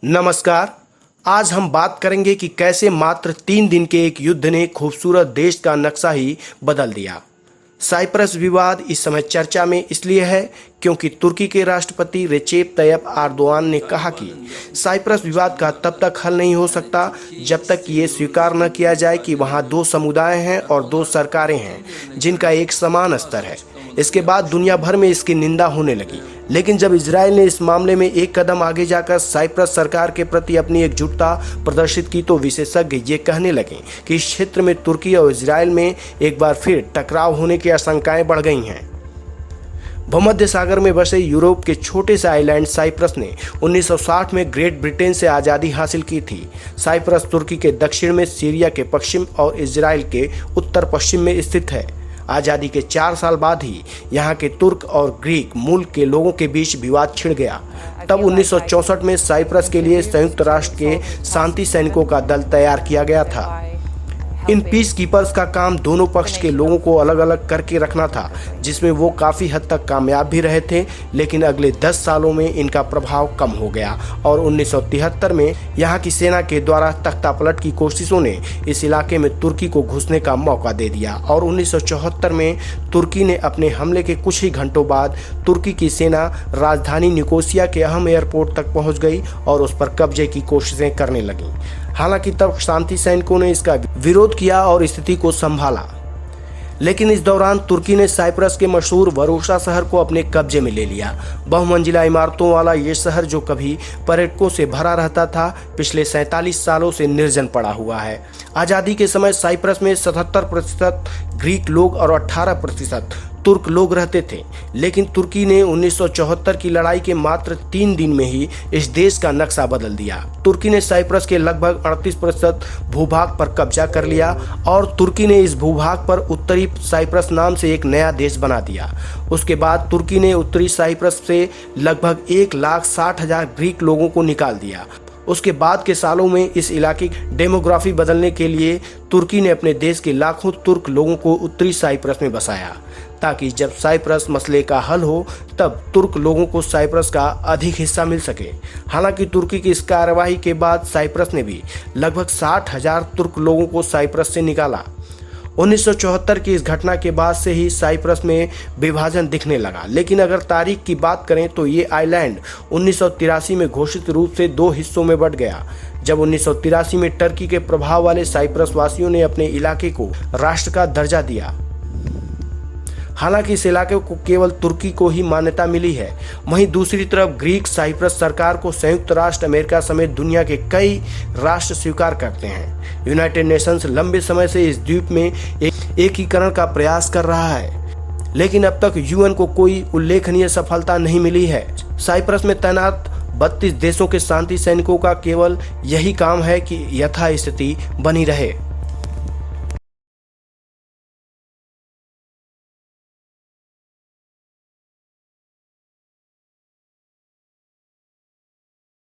नमस्कार। आज हम बात करेंगे कि कैसे मात्र 3 दिन के एक युद्ध ने खूबसूरत देश का नक्शा ही बदल दिया। साइप्रस विवाद इस समय चर्चा में इसलिए है क्योंकि तुर्की के राष्ट्रपति रेचेप तैयप एर्दोआन ने कहा कि साइप्रस विवाद का तब तक हल नहीं हो सकता जब तक कि ये स्वीकार न किया जाए कि वहाँ 2 समुदाय हैं और 2 सरकारें हैं जिनका एक समान स्तर है। इसके बाद दुनिया भर में इसकी निंदा होने लगी। लेकिन जब इजराइल ने इस मामले में एक कदम आगे जाकर साइप्रस सरकार के प्रति अपनी एकजुटता प्रदर्शित की तो विशेषज्ञ ये कहने लगे कि इस क्षेत्र में तुर्की और इजराइल में एक बार फिर टकराव होने की आशंकाएं बढ़ गई हैं। भूमध्य सागर में बसे यूरोप के छोटे से आइलैंड साइप्रस ने 1960 में ग्रेट ब्रिटेन से आज़ादी हासिल की थी। साइप्रस तुर्की के दक्षिण में, सीरिया के पश्चिम और इजराइल के उत्तर पश्चिम में स्थित है। आज़ादी के 4 साल बाद ही यहाँ के तुर्क और ग्रीक मूल के लोगों के बीच विवाद छिड़ गया। तब 1964 में साइप्रस के लिए संयुक्त राष्ट्र के शांति सैनिकों का दल तैयार किया गया था। इन पीस कीपर्स का काम दोनों पक्ष के लोगों को अलग अलग करके रखना था, जिसमें वो काफ़ी हद तक कामयाब भी रहे थे। लेकिन अगले 10 सालों में इनका प्रभाव कम हो गया और 1973 में यहाँ की सेना के द्वारा तख्तापलट की कोशिशों ने इस इलाके में तुर्की को घुसने का मौका दे दिया और 1974 में तुर्की ने अपने हमले के कुछ ही घंटों बाद तुर्की की सेना राजधानी निकोसिया के अहम एयरपोर्ट तक पहुँच गई और उस पर कब्जे की कोशिशें करने लगीं। हालांकि तब शांति सैनिकों ने इसका विरोध किया और स्थिति को संभाला। लेकिन इस दौरान तुर्की ने साइप्रस के मशहूर वरोसा शहर को अपने कब्जे में ले लिया। बहुमंजिला इमारतों वाला ये शहर जो कभी पर्यटकों से भरा रहता था, पिछले 47 सालों से निर्जन पड़ा हुआ है। आज़ादी के समय साइप्रस में 77% ग्रीक लोग और 18% तुर्क लोग रहते थे। लेकिन तुर्की ने 1974 की लड़ाई के मात्र 3 दिन में ही इस देश का नक्शा बदल दिया। तुर्की ने साइप्रस के लगभग 38% भूभाग पर कब्जा कर लिया और तुर्की ने इस भूभाग पर उत्तरी साइप्रस नाम से एक नया देश बना दिया। उसके बाद तुर्की ने उत्तरी साइप्रस से लगभग 1,60,000 ग्रीक लोगों को निकाल दिया। उसके बाद के सालों में इस इलाके की डेमोग्राफी बदलने के लिए तुर्की ने अपने देश के लाखों तुर्क लोगों को उत्तरी साइप्रस में बसाया, ताकि जब साइप्रस मसले का हल हो तब तुर्क लोगों को साइप्रस का अधिक हिस्सा मिल सके। हालांकि तुर्की की इस कार्रवाई के बाद साइप्रस ने भी लगभग 60,000 तुर्क लोगों को साइप्रस से निकाला। 1974 की इस घटना के बाद से ही साइप्रस में विभाजन दिखने लगा। लेकिन अगर तारीख की बात करें तो ये आइलैंड 1983 में घोषित रूप से 2 हिस्सों में बंट गया, जब 1983 में टर्की के प्रभाव वाले साइप्रस वासियों ने अपने इलाके को राष्ट्र का दर्जा दिया। हालांकि इस इलाके को केवल तुर्की को ही मान्यता मिली है। वहीं दूसरी तरफ ग्रीक साइप्रस सरकार को संयुक्त राष्ट्र अमेरिका समेत दुनिया के कई राष्ट्र स्वीकार करते हैं। यूनाइटेड नेशंस लंबे समय से इस द्वीप में एकीकरण का प्रयास कर रहा है, लेकिन अब तक यूएन को कोई उल्लेखनीय सफलता नहीं मिली है। साइप्रस में तैनात 32 देशों के शांति सैनिकों का केवल यही काम है कि यथास्थिति बनी रहे।